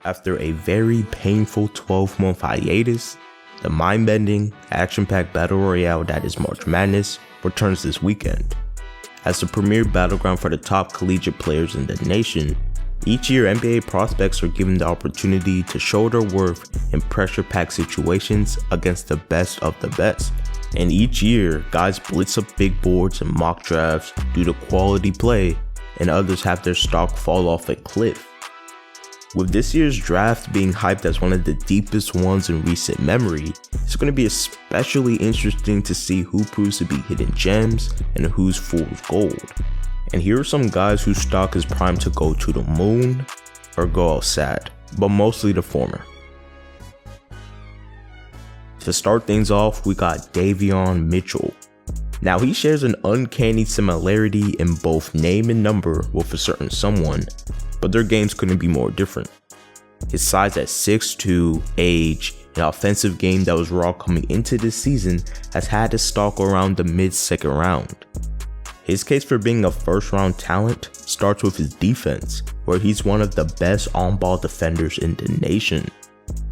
After a very painful 12-month hiatus, the mind-bending, action-packed battle royale that is March Madness returns this weekend. As the premier battleground for the top collegiate players in the nation, each year NBA prospects are given the opportunity to show their worth in pressure-packed situations against the best of the best. And each year, guys blitz up big boards and mock drafts due to quality play, and others have their stock fall off a cliff. With this year's draft being hyped as one of the deepest ones in recent memory, it's going to be especially interesting to see who proves to be hidden gems and who's fool's gold. And here are some guys whose stock is primed to go to the moon or go out sad, but mostly the former. To start things off, we got Davion Mitchell. Now he shares an uncanny similarity in both name and number with a certain someone, but their games couldn't be more different. His size at 6'2", age, and offensive game that was raw coming into this season has had his stock around the mid-second round. His case for being a first-round talent starts with his defense, where he's one of the best on-ball defenders in the nation.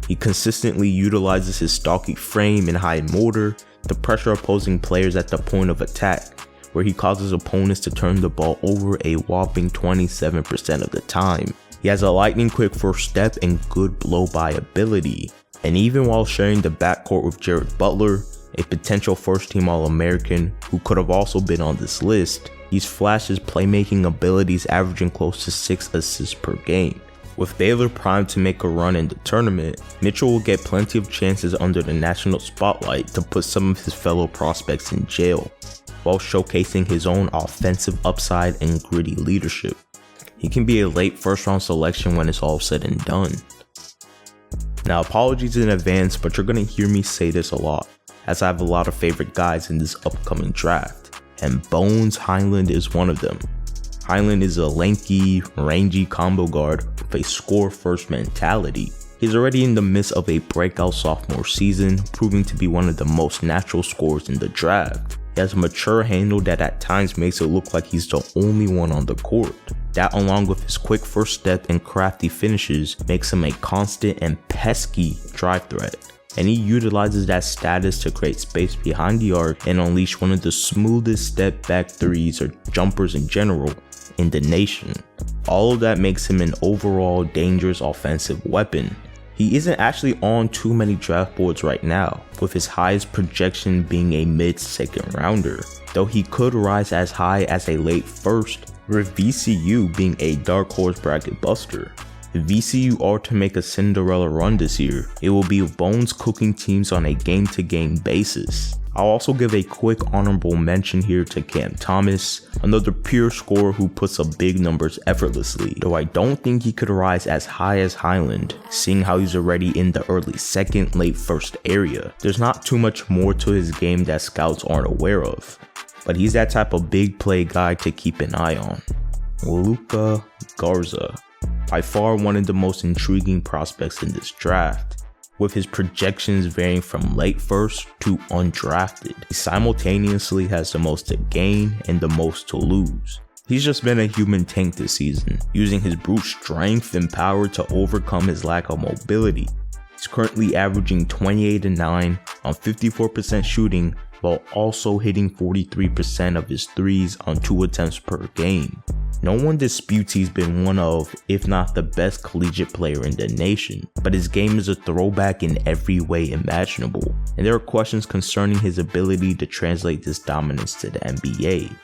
He consistently utilizes his stocky frame and high motor to pressure opposing players at the point of attack, where he causes opponents to turn the ball over a whopping 27% of the time. He has a lightning quick first step and good blow-by ability, and even while sharing the backcourt with Jared Butler, a potential first-team All-American who could have also been on this list, he's flashed his playmaking abilities averaging close to 6 assists per game. With Baylor primed to make a run in the tournament, Mitchell will get plenty of chances under the national spotlight to put some of his fellow prospects in jail, while showcasing his own offensive upside and gritty leadership. He can be a late first-round selection when it's all said and done. Now, apologies in advance, but you're going to hear me say this a lot, as I have a lot of favorite guys in this upcoming draft, and Bones Hyland is one of them. Hyland is a lanky, rangy combo guard with a score-first mentality. He's already in the midst of a breakout sophomore season, proving to be one of the most natural scorers in the draft. He has a mature handle that at times makes it look like he's the only one on the court. That, along with his quick first step and crafty finishes, makes him a constant and pesky drive threat. And he utilizes that status to create space behind the arc and unleash one of the smoothest step back threes or jumpers in general in the nation. All of that makes him an overall dangerous offensive weapon. He isn't actually on too many draft boards right now, with his highest projection being a mid-second rounder, though he could rise as high as a late first, with VCU being a dark horse bracket buster. If VCU are to make a Cinderella run this year, it will be Bones cooking teams on a game-to-game basis. I'll also give a quick honorable mention here to Cam Thomas, another pure scorer who puts up big numbers effortlessly, though I don't think he could rise as high as Hyland, seeing how he's already in the early second, late first area. There's not too much more to his game that scouts aren't aware of, but he's that type of big play guy to keep an eye on. Luka Garza, by far one of the most intriguing prospects in this draft, with his projections varying from late first to undrafted. He simultaneously has the most to gain and the most to lose. He's just been a human tank this season, using his brute strength and power to overcome his lack of mobility. He's currently averaging 28-9 on 54% shooting, while also hitting 43% of his threes on 2 attempts per game. No one disputes he's been one of, if not the best collegiate player in the nation, but his game is a throwback in every way imaginable, and there are questions concerning his ability to translate this dominance to the NBA,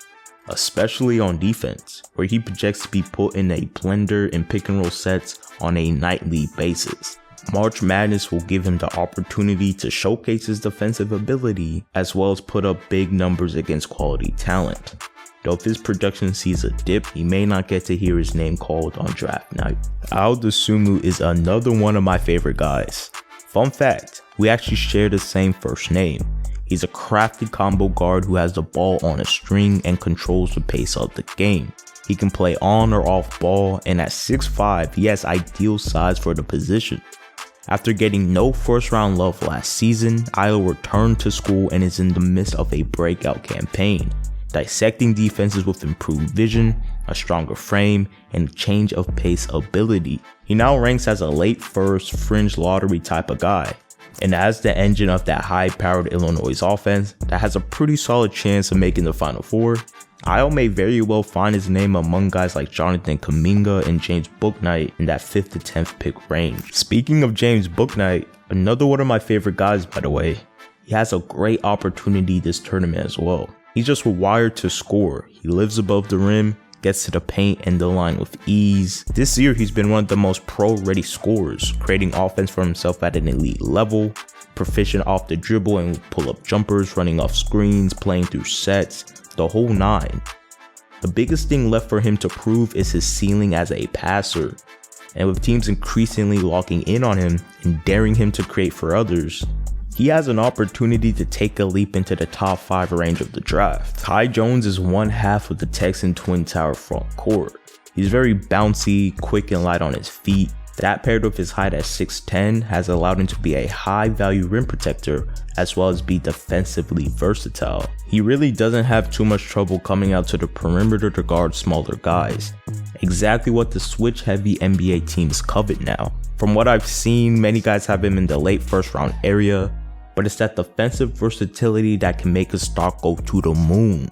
especially on defense, where he projects to be put in a blender and pick and roll sets on a nightly basis. March Madness will give him the opportunity to showcase his defensive ability, as well as put up big numbers against quality talent. Though if his production sees a dip, he may not get to hear his name called on draft night. Ayo Dosumu is another one of my favorite guys. Fun fact, we actually share the same first name. He's a crafty combo guard who has the ball on a string and controls the pace of the game. He can play on or off ball, and at 6'5", he has ideal size for the position. After getting no first round love last season, Ayo returned to school and is in the midst of a breakout campaign, dissecting defenses with improved vision a stronger frame, and change of pace ability. He now ranks as a late first fringe lottery type of guy, and as the engine of that high-powered Illinois offense that has a pretty solid chance of making the Final Four, Ayo may very well find his name among guys like Jonathan Kuminga and James Bouknight in that 5th to 10th pick range. Speaking of James Bouknight, another one of my favorite guys by the way, he has a great opportunity this tournament as well. He's just wired to score. He lives above the rim, gets to the paint and the line with ease. This year he's been one of the most pro-ready scorers, creating offense for himself at an elite level, proficient off the dribble and pull-up jumpers, running off screens, playing through sets, the whole nine. The biggest thing left for him to prove is his ceiling as a passer, and with teams increasingly locking in on him and daring him to create for others, he has an opportunity to take a leap into the top 5 range of the draft. Ty Jones is one half of the Texan Twin Tower front court. He's very bouncy, quick and light on his feet. That paired with his height at 6'10" has allowed him to be a high value rim protector as well as be defensively versatile. He really doesn't have too much trouble coming out to the perimeter to guard smaller guys. Exactly what the switch heavy NBA teams covet now. From what I've seen, many guys have him in the late first round area, but it's that defensive versatility that can make his stock go to the moon.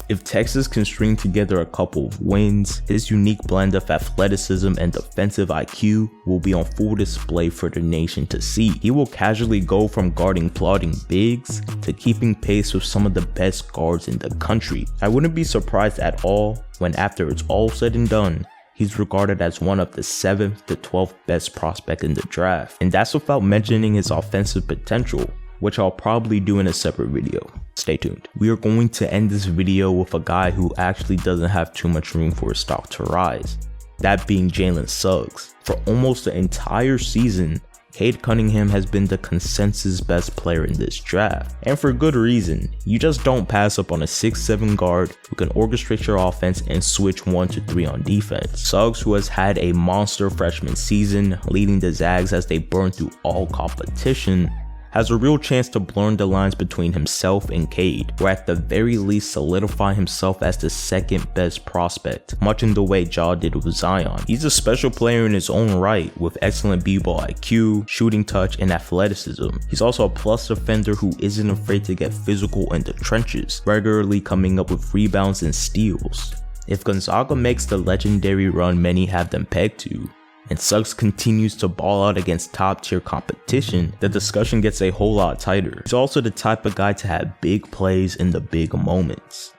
If Texas can string together a couple of wins, his unique blend of athleticism and defensive IQ will be on full display for the nation to see. He will casually go from guarding plodding bigs to keeping pace with some of the best guards in the country. I wouldn't be surprised at all when after it's all said and done, he's regarded as one of the 7th to 12th best prospects in the draft. And that's without mentioning his offensive potential, which I'll probably do in a separate video. Stay tuned. We are going to end this video with a guy who actually doesn't have too much room for his stock to rise. That being Jalen Suggs. For almost the entire season, Cade Cunningham has been the consensus best player in this draft. And for good reason. You just don't pass up on a 6'7" guard who can orchestrate your offense and switch 1 to 3 on defense. Suggs, who has had a monster freshman season, leading the Zags as they burn through all competition, has a real chance to blur the lines between himself and Cade, or at the very least solidify himself as the 2nd best prospect, much in the way Ja did with Zion. He's a special player in his own right, with excellent b-ball IQ, shooting touch, and athleticism. He's also a plus defender who isn't afraid to get physical in the trenches, regularly coming up with rebounds and steals. If Gonzaga makes the legendary run many have them pegged to, and Suggs continues to ball out against top tier competition, the discussion gets a whole lot tighter. He's also the type of guy to have big plays in the big moments.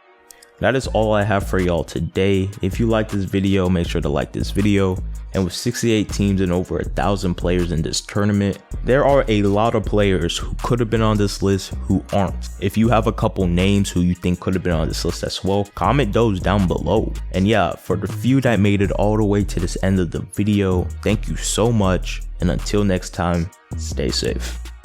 That is all I have for y'all today. If you like this video, make sure to like this video. And with 68 teams and over 1,000 players in this tournament, there are a lot of players who could have been on this list who aren't. If you have a couple names who you think could have been on this list as well, comment those down below. And yeah, for the few that made it all the way to this end of the video, thank you so much. And until next time, stay safe.